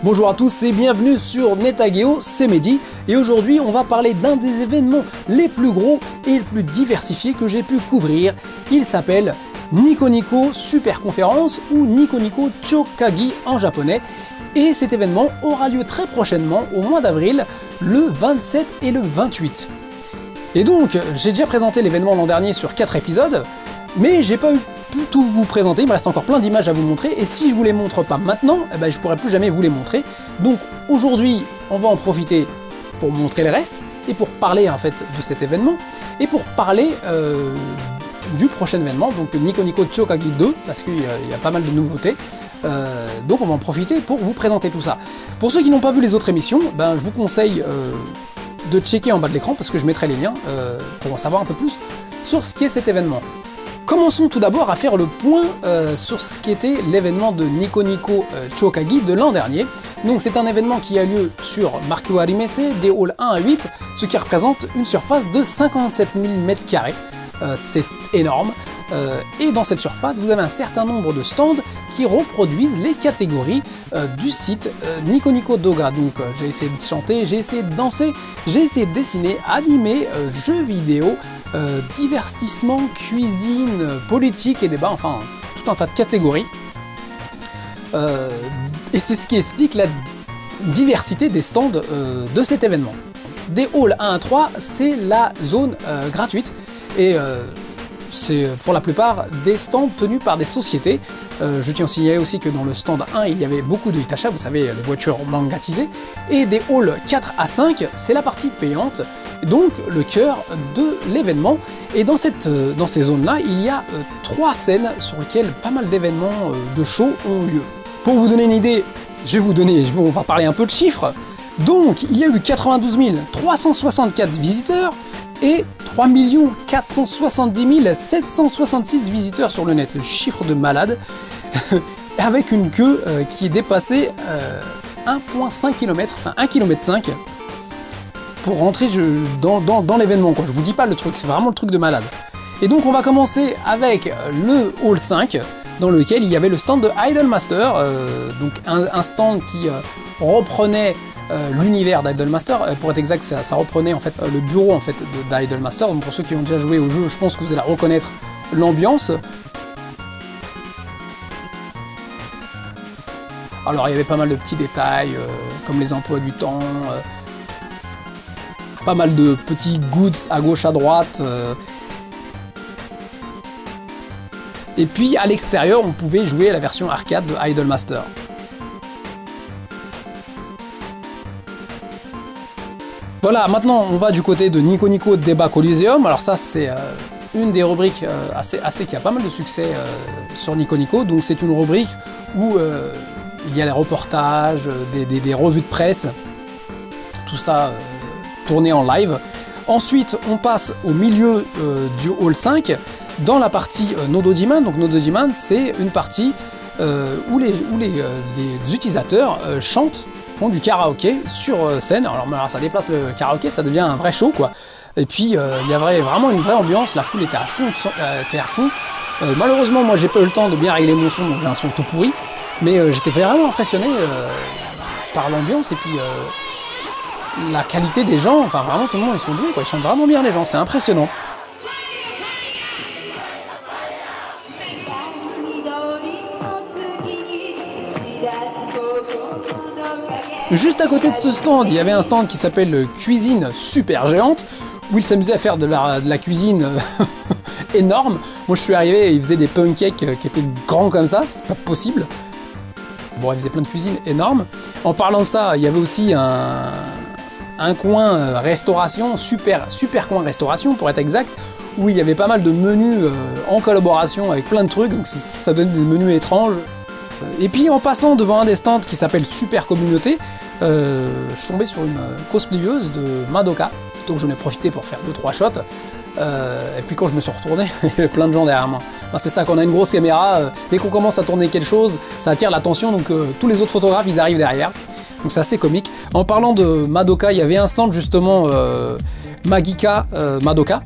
Bonjour à tous et bienvenue sur Netageo, c'est Mehdi et aujourd'hui on va parler d'un des événements les plus gros et les plus diversifiés que j'ai pu couvrir. Il s'appelle Nico Nico Super Conférence ou Nico Nico Chokagi en japonais et cet événement aura lieu très prochainement au mois d'avril, le 27 et le 28. Et donc j'ai déjà présenté l'événement l'an dernier sur 4 épisodes, mais j'ai pas pu tout vous présenter, il me reste encore plein d'images à vous montrer, et si je vous les montre pas maintenant, je pourrai plus jamais vous les montrer. Donc aujourd'hui, on va en profiter pour montrer le reste, et pour parler en fait de cet événement, et pour parler du prochain événement, donc Nico Nico Chokagi 2, parce qu'il y a pas mal de nouveautés, donc on va en profiter pour vous présenter tout ça. Pour ceux qui n'ont pas vu les autres émissions, je vous conseille de checker en bas de l'écran, parce que je mettrai les liens, pour en savoir un peu plus sur ce qu'est cet événement. Commençons tout d'abord à faire le point sur ce qu'était l'événement de Nico Nico Chokagi de l'an dernier. Donc c'est un événement qui a lieu sur Markuari Messe, des halls 1 à 8, ce qui représente une surface de 57 000 m². C'est énorme. Et dans cette surface, vous avez un certain nombre de stands qui reproduisent les catégories du site Nico Nico Doga. Donc j'ai essayé de chanter, j'ai essayé de danser, j'ai essayé de dessiner, animer, jeux vidéo, divertissement, cuisine, politique et débat, enfin tout un tas de catégories. Et c'est ce qui explique la diversité des stands de cet événement. Des halls 1 à 3, c'est la zone gratuite et c'est pour la plupart des stands tenus par des sociétés. Je tiens à signaler aussi que dans le stand 1, il y avait beaucoup de Hitachi, vous savez, les voitures mangatisées. Et des halls 4 à 5, c'est la partie payante, donc le cœur de l'événement. Et dans ces zones-là, il y a 3 scènes sur lesquelles pas mal d'événements de show ont lieu. Pour vous donner une idée, on va parler un peu de chiffres. Donc, il y a eu 92 364 visiteurs et 3 470 766 visiteurs sur le net, chiffre de malade, avec une queue qui est dépassée 1,5 km, enfin 1,5 km pour rentrer dans l'événement, quoi. Je vous dis pas le truc, c'est vraiment le truc de malade. Et donc on va commencer avec le hall 5, dans lequel il y avait le stand de Idolmaster, donc un stand qui reprenait l'univers d'Idolmaster. Pour être exact, ça reprenait en fait le bureau en fait d'Idolmaster. Donc pour ceux qui ont déjà joué au jeu, je pense que vous allez reconnaître l'ambiance. Alors il y avait pas mal de petits détails comme les emplois du temps, pas mal de petits goods à gauche à droite. Et puis à l'extérieur, on pouvait jouer à la version arcade de Idolmaster. Voilà, maintenant on va du côté de Nico Nico Débat Coliseum. Alors ça c'est une des rubriques qui a pas mal de succès sur Nico Nico. Donc c'est une rubrique où il y a des reportages, des revues de presse, tout ça tourné en live. Ensuite on passe au milieu du hall 5 dans la partie Nodojiman. Donc Nodojiman c'est une partie où les utilisateurs chantent, font du karaoké sur scène. Alors ça déplace le karaoké, ça devient un vrai show quoi. Et puis il y avait vraiment une vraie ambiance, la foule était à fond. Malheureusement moi j'ai pas eu le temps de bien régler mon son, donc j'ai un son tout pourri, mais j'étais vraiment impressionné par l'ambiance et puis la qualité des gens. Enfin vraiment tout le monde ils sont doués quoi, ils chantent vraiment bien les gens, c'est impressionnant. Juste à côté de ce stand, il y avait un stand qui s'appelle Cuisine Super Géante, où ils s'amusaient à faire de la cuisine énorme. Moi je suis arrivé et ils faisaient des pancakes qui étaient grands comme ça, c'est pas possible. Bon, ils faisaient plein de cuisine énorme. En parlant de ça, il y avait aussi un coin restauration, super coin restauration pour être exact, où il y avait pas mal de menus en collaboration avec plein de trucs, donc ça donnait des menus étranges. Et puis en passant devant un des stands qui s'appelle Super Communauté, je suis tombé sur une cosplayeuse de Madoka, donc j'en ai profité pour faire 2-3 shots. Et puis quand je me suis retourné, il y avait plein de gens derrière moi. C'est ça, quand on a une grosse caméra, dès qu'on commence à tourner quelque chose, ça attire l'attention, donc tous les autres photographes ils arrivent derrière. Donc c'est assez comique. En parlant de Madoka, il y avait un stand justement Magika Madoka,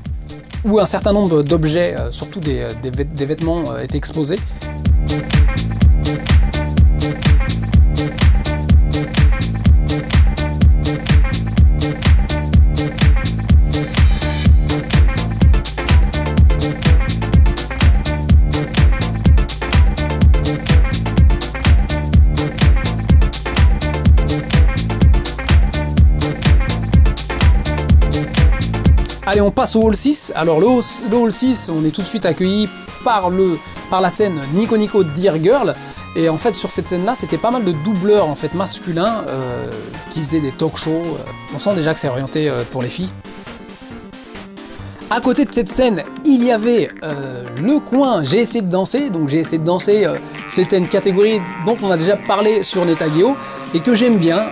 où un certain nombre d'objets, surtout des vêtements, étaient exposés. Allez, on passe au hall 6. Alors le hall 6, on est tout de suite accueilli par la scène Nico Nico Dear Girl. Et en fait, sur cette scène-là, c'était pas mal de doubleurs en fait masculins qui faisaient des talk shows. On sent déjà que c'est orienté pour les filles. À côté de cette scène, il y avait le coin J'ai essayé de danser. Donc J'ai essayé de danser, c'était une catégorie dont on a déjà parlé sur Netageo et que j'aime bien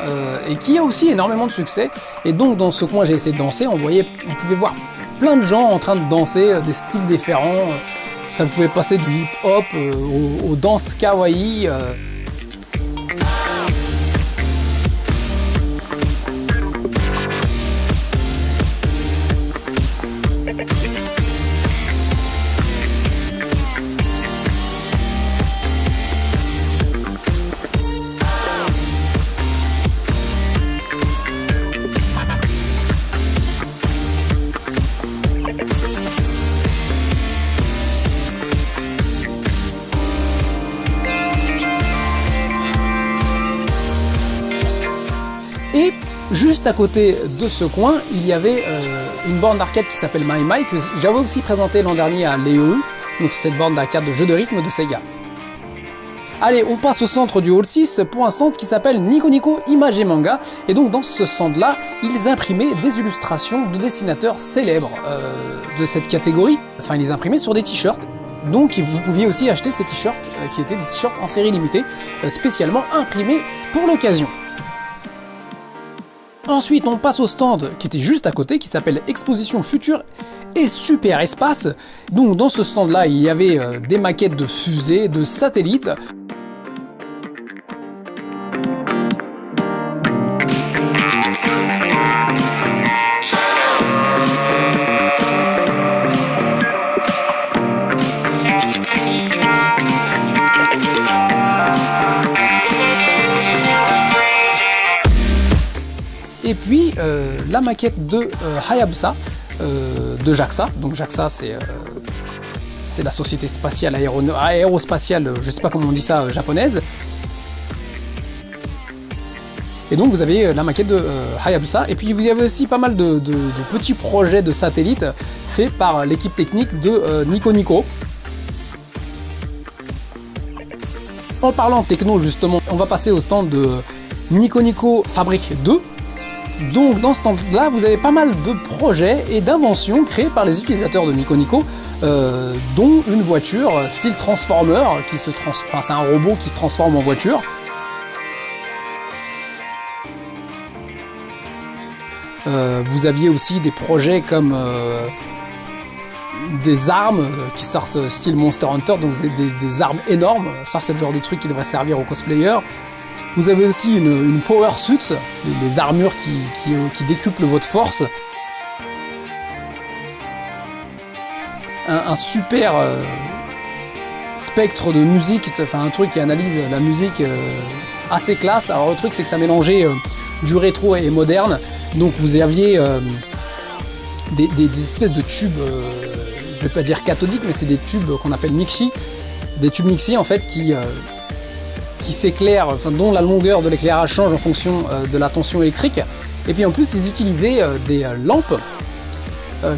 et qui a aussi énormément de succès. Et donc dans ce coin J'ai essayé de danser, on pouvait voir plein de gens en train de danser, des styles différents. Ça pouvait passer du hip-hop aux danses kawaii. Et juste à côté de ce coin, il y avait une borne d'arcade qui s'appelle My My, que j'avais aussi présenté l'an dernier à l'EOU, donc cette borne d'arcade de jeux de rythme de Sega. Allez, on passe au centre du hall 6 pour un centre qui s'appelle Nico Nico Image et Manga. Et donc dans ce centre-là, ils imprimaient des illustrations de dessinateurs célèbres de cette catégorie. Enfin, ils les imprimaient sur des t-shirts. Donc vous pouviez aussi acheter ces t-shirts qui étaient des t-shirts en série limitée, spécialement imprimés pour l'occasion. Ensuite, on passe au stand qui était juste à côté, qui s'appelle Exposition Future et Super Espace. Donc dans ce stand-là, il y avait des maquettes de fusées, de satellites. Et puis la maquette de Hayabusa, de JAXA. Donc JAXA, c'est la société spatiale aérospatiale, je sais pas comment on dit ça, japonaise. Et donc vous avez la maquette de Hayabusa. Et puis vous avez aussi pas mal de petits projets de satellites faits par l'équipe technique de Nico Nico. En parlant techno justement, on va passer au stand de Nico Nico Fabric 2. Donc dans ce stand-là, vous avez pas mal de projets et d'inventions créées par les utilisateurs de Nico Nico, dont une voiture style Transformer, c'est un robot qui se transforme en voiture. Vous aviez aussi des projets comme des armes qui sortent style Monster Hunter, donc des armes énormes. Ça, c'est le genre de truc qui devrait servir aux cosplayers. Vous avez aussi une power suit, les armures qui décuplent votre force. Un super spectre de musique, enfin un truc qui analyse la musique assez classe. Alors le truc c'est que ça mélangeait du rétro et moderne. Donc vous aviez des espèces de tubes, je vais pas dire cathodiques, mais c'est des tubes qu'on appelle Nixie. Des tubes Nixie en fait qui s'éclairent, enfin, dont la longueur de l'éclairage change en fonction de la tension électrique. Et puis en plus ils utilisaient des lampes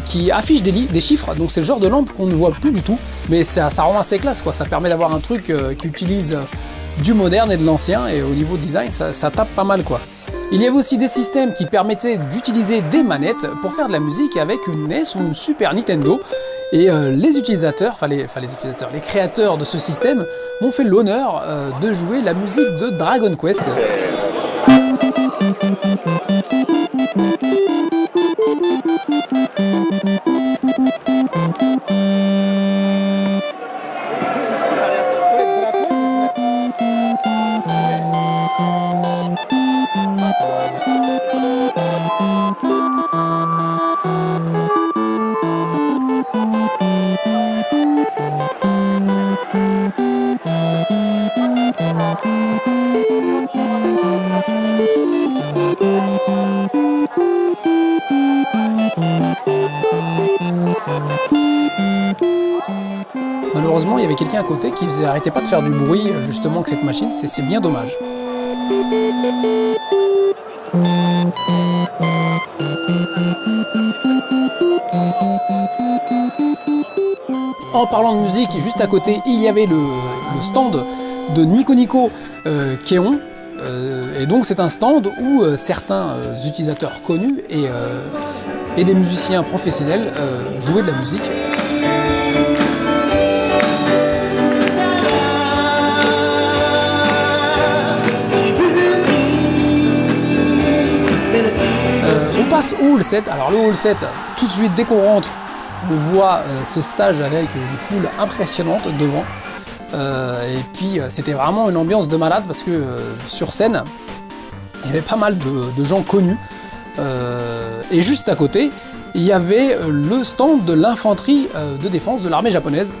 qui affichent des chiffres, donc c'est le genre de lampe qu'on ne voit plus du tout, mais ça rend assez classe quoi, ça permet d'avoir un truc qui utilise du moderne et de l'ancien, et au niveau design ça tape pas mal quoi. Il y avait aussi des systèmes qui permettaient d'utiliser des manettes pour faire de la musique avec une NES ou une Super Nintendo. Et les utilisateurs, les créateurs de ce système m'ont fait l'honneur de jouer la musique de Dragon Quest. Malheureusement, il y avait quelqu'un à côté qui arrêtait pas de faire du bruit justement avec cette machine, c'est bien dommage. En parlant de musique, juste à côté, il y avait le stand de Nico Nico Kéon. Et donc c'est un stand où certains utilisateurs connus et des musiciens professionnels jouaient de la musique. On passe au hall 7. Alors le hall 7, tout de suite dès qu'on rentre, on voit ce stage avec une foule impressionnante devant. Et puis c'était vraiment une ambiance de malade parce que sur scène, il y avait pas mal de gens connus. Et juste à côté, il y avait le stand de l'infanterie de défense de l'armée japonaise.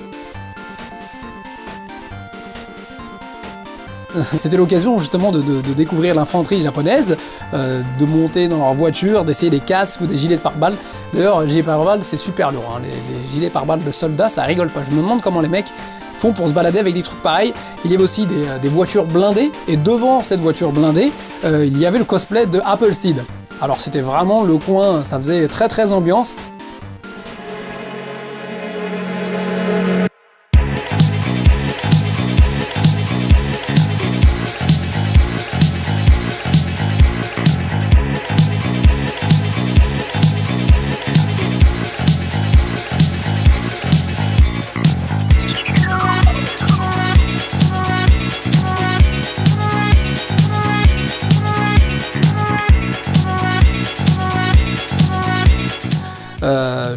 C'était l'occasion justement de découvrir l'infanterie japonaise, de monter dans leur voiture, d'essayer des casques ou des gilets de pare-balles. D'ailleurs, gilets pare-balles, c'est super lourd, hein. Les gilets pare-balles de soldats, ça rigole pas. Je me demande comment les mecs font pour se balader avec des trucs pareils. Il y avait aussi des voitures blindées, et devant cette voiture blindée, il y avait le cosplay de Appleseed. Alors c'était vraiment le coin, ça faisait très très ambiance.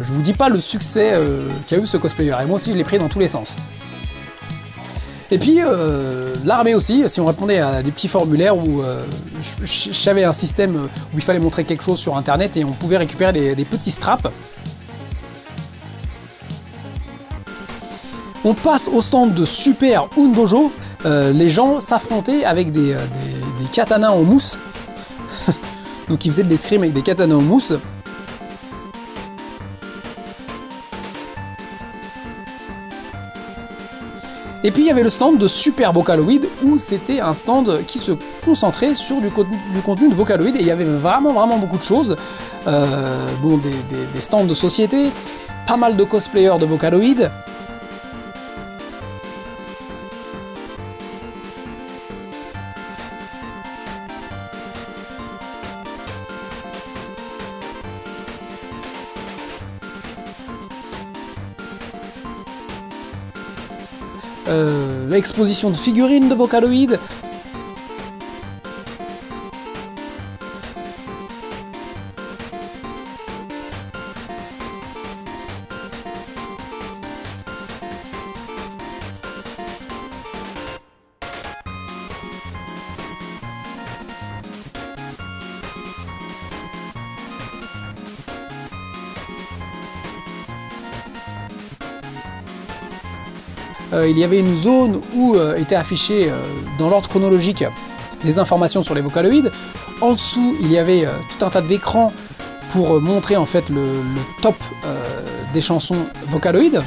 Je vous dis pas le succès qu'a eu ce cosplayer, et moi aussi je l'ai pris dans tous les sens. Et puis l'armée aussi, si on répondait à des petits formulaires où j'avais un système où il fallait montrer quelque chose sur internet et on pouvait récupérer des petits straps. On passe au stand de Super Undojo. Les gens s'affrontaient avec des katanas en mousse. Donc ils faisaient de l'escrime avec des katanas en mousse. Et puis il y avait le stand de Super Vocaloid où c'était un stand qui se concentrait sur du contenu de Vocaloid, et il y avait vraiment beaucoup de choses. Bon, des stands de société, pas mal de cosplayers de Vocaloid. L'exposition de figurines de Vocaloid. Il y avait une zone où étaient affichées dans l'ordre chronologique des informations sur les Vocaloids. En dessous, il y avait tout un tas d'écrans pour montrer en fait le top des chansons Vocaloid.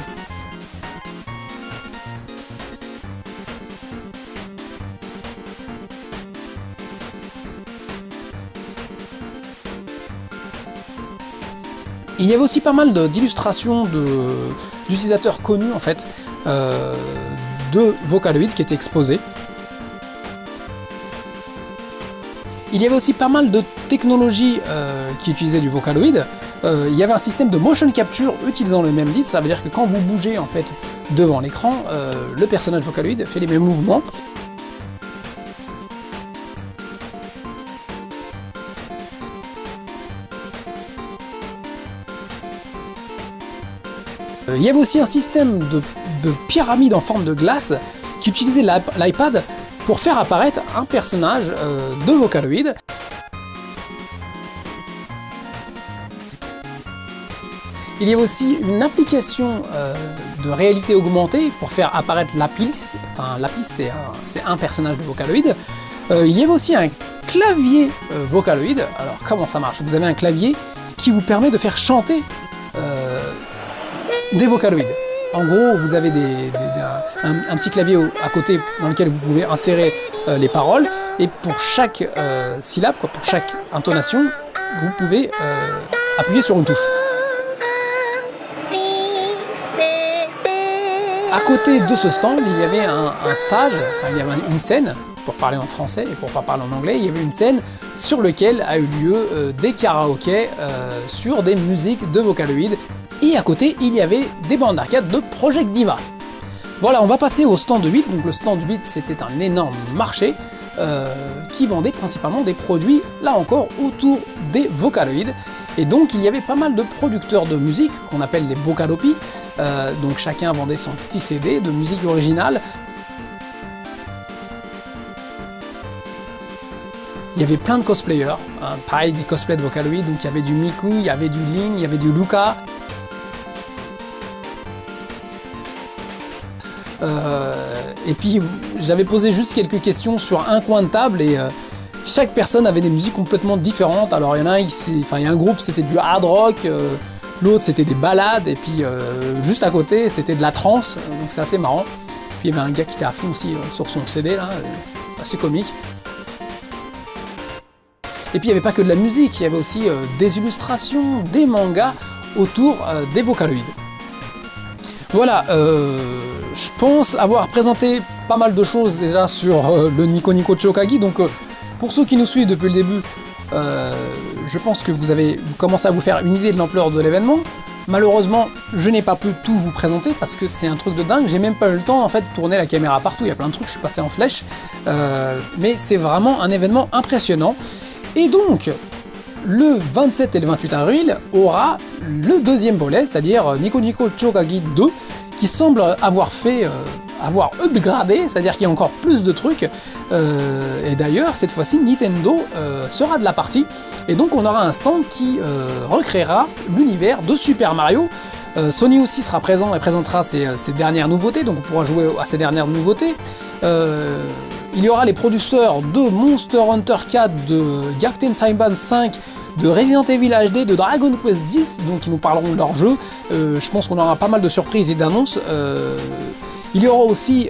Il y avait aussi pas mal d'illustrations d'utilisateurs connus en fait, de Vocaloid qui étaient exposés. Il y avait aussi pas mal de technologies qui utilisaient du Vocaloid. Il y avait un système de motion capture utilisant le même dit, ça veut dire que quand vous bougez en fait devant l'écran, le personnage Vocaloid fait les mêmes mouvements. Il y avait aussi un système de pyramide en forme de glace qui utilisait l'iPad pour faire apparaître un personnage de Vocaloid. Il y avait aussi une application de réalité augmentée pour faire apparaître Lapis. Enfin, Lapis, c'est un personnage de Vocaloid. Il y avait aussi un clavier Vocaloid. Alors, comment ça marche? Vous avez un clavier qui vous permet de faire chanter des Vocaloids. En gros, vous avez un petit clavier à côté dans lequel vous pouvez insérer les paroles, et pour chaque syllabe, pour chaque intonation, vous pouvez appuyer sur une touche. À côté de ce stand, il y avait un stage, enfin il y avait une scène, pour parler en français et pour pas parler en anglais, il y avait une scène sur laquelle a eu lieu des karaokés sur des musiques de Vocaloid. Et à côté, il y avait des bandes d'arcade de Project Diva. Voilà, on va passer au stand 8. Donc le stand 8, c'était un énorme marché qui vendait principalement des produits, là encore, autour des Vocaloid. Et donc il y avait pas mal de producteurs de musique, qu'on appelle les Vocalopi. Donc chacun vendait son petit CD de musique originale. Il y avait plein de cosplayers, hein, pareil des cosplays de Vocaloid, donc il y avait du Miku, il y avait du Link, il y avait du Luca. Et puis j'avais posé juste quelques questions sur un coin de table et chaque personne avait des musiques complètement différentes. Alors il y en a il y a un groupe c'était du hard rock, l'autre c'était des ballades et puis juste à côté c'était de la trance, donc c'est assez marrant. Puis il y avait un gars qui était à fond aussi sur son CD là, assez comique. Et puis il n'y avait pas que de la musique, il y avait aussi des illustrations, des mangas autour des Vocaloid. Voilà, je pense avoir présenté pas mal de choses déjà sur le Nico Nico Chokagi, donc pour ceux qui nous suivent depuis le début, je pense que vous commencez à vous faire une idée de l'ampleur de l'événement. Malheureusement, je n'ai pas pu tout vous présenter parce que c'est un truc de dingue, j'ai même pas eu le temps en fait de tourner la caméra partout, il y a plein de trucs, je suis passé en flèche, mais c'est vraiment un événement impressionnant. Et donc, le 27 et le 28 avril aura le deuxième volet, c'est-à-dire Nico Nico Chokagi 2, qui semble avoir upgradé, c'est-à-dire qu'il y a encore plus de trucs. Et d'ailleurs, cette fois-ci, Nintendo sera de la partie, et donc on aura un stand qui recréera l'univers de Super Mario. Sony aussi sera présent et présentera ses dernières nouveautés, donc on pourra jouer à ces dernières nouveautés. Il y aura les producteurs de Monster Hunter 4, de Gyakuten Saiban 5, de Resident Evil HD, de Dragon Quest X, donc ils nous parleront de leur jeu. Je pense qu'on aura pas mal de surprises et d'annonces. Il y aura aussi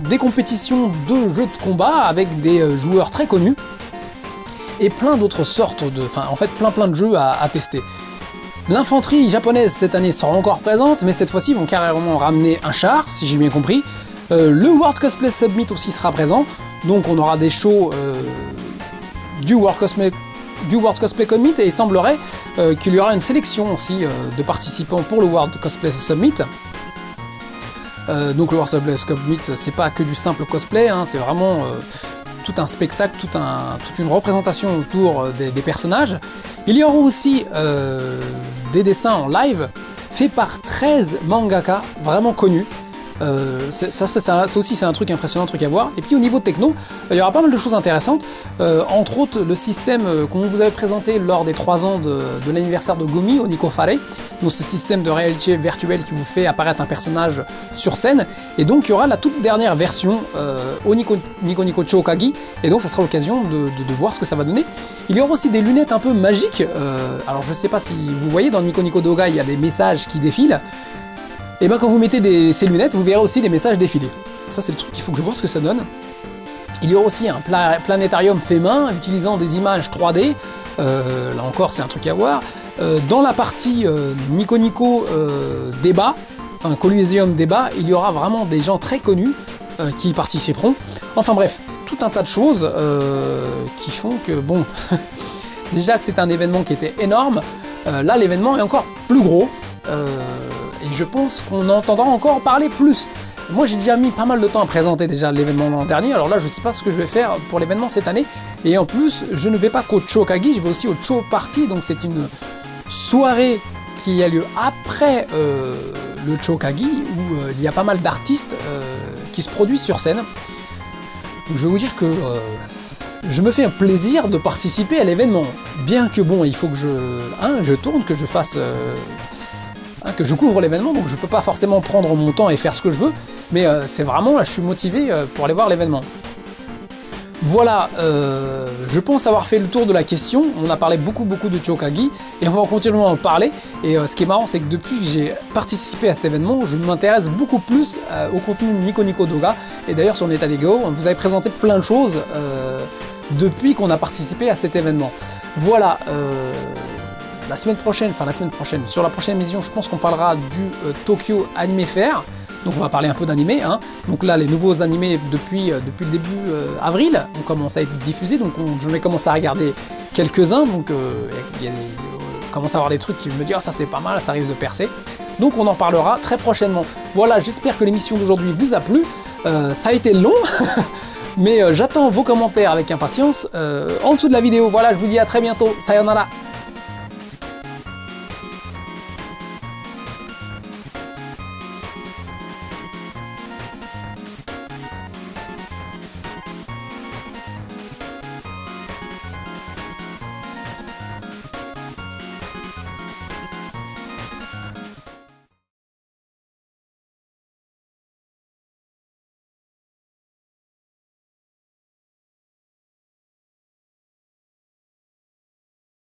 des compétitions de jeux de combat avec des joueurs très connus et plein d'autres sortes de... Enfin, en fait, plein de jeux à tester. L'infanterie japonaise cette année sera encore présente, mais cette fois-ci ils vont carrément ramener un char, si j'ai bien compris. Le World Cosplay Summit aussi sera présent, donc on aura des shows du World Cosplay Commit, et il semblerait qu'il y aura une sélection aussi de participants pour le World Cosplay Summit. Donc le World Cosplay Summit, c'est pas que du simple cosplay, hein, c'est vraiment tout un spectacle, toute une représentation autour des personnages. Il y aura aussi des dessins en live faits par 13 mangaka vraiment connus. Ça aussi c'est un truc impressionnant, un truc à voir. Et puis au niveau techno, il y aura pas mal de choses intéressantes, entre autres le système qu'on vous avait présenté lors des 3 ans de l'anniversaire de Gomi au Nico Fare, donc ce système de réalité virtuelle qui vous fait apparaître un personnage sur scène, et donc il y aura la toute dernière version au Nico Nico Chokagi, et donc ça sera l'occasion de voir ce que ça va donner. Il y aura aussi des lunettes un peu magiques, alors je sais pas si vous voyez dans Nico Nico Doga il y a des messages qui défilent. Et bien quand vous mettez ces lunettes, vous verrez aussi des messages défiler. Ça c'est le truc, il faut que je vois ce que ça donne. Il y aura aussi un planétarium fait main, utilisant des images 3D. Là encore c'est un truc à voir. Dans la partie Nico Nico débat, enfin Coliseum débat, il y aura vraiment des gens très connus qui y participeront. Enfin bref, tout un tas de choses qui font que bon... déjà que c'est un événement qui était énorme, là l'événement est encore plus gros. Et je pense qu'on entendra encore parler plus. Moi j'ai déjà mis pas mal de temps à présenter déjà l'événement l'an dernier, alors là je sais pas ce que je vais faire pour l'événement cette année. Et en plus je ne vais pas qu'au Chokagi, je vais aussi au Cho Party, donc c'est une soirée qui a lieu après le Chokagi, où il y a pas mal d'artistes qui se produisent sur scène. Donc je vais vous dire que je me fais un plaisir de participer à l'événement. Bien que bon, il faut que je tourne, que je fasse... que je couvre l'événement, donc je peux pas forcément prendre mon temps et faire ce que je veux, mais c'est vraiment, là je suis motivé pour aller voir l'événement. Voilà, je pense avoir fait le tour de la question. On a parlé beaucoup de Chokagi, et on va continuer à en parler, et ce qui est marrant c'est que depuis que j'ai participé à cet événement, je m'intéresse beaucoup plus au contenu Nico Nico Doga, et d'ailleurs sur Neta Dego, on vous avait présenté plein de choses depuis qu'on a participé à cet événement. Voilà, la semaine prochaine, sur la prochaine émission, je pense qu'on parlera du Tokyo Anime Fair. Donc on va parler un peu d'animé, hein. Donc là les nouveaux animés depuis le début avril ont commencé à être diffusés, donc j'en ai commencé à regarder quelques-uns, donc commence à avoir des trucs qui me disent ah, ça c'est pas mal, ça risque de percer. Donc on en parlera très prochainement. Voilà, j'espère que l'émission d'aujourd'hui vous a plu. Ça a été long, mais j'attends vos commentaires avec impatience en dessous de la vidéo. Voilà, je vous dis à très bientôt. Sayonara.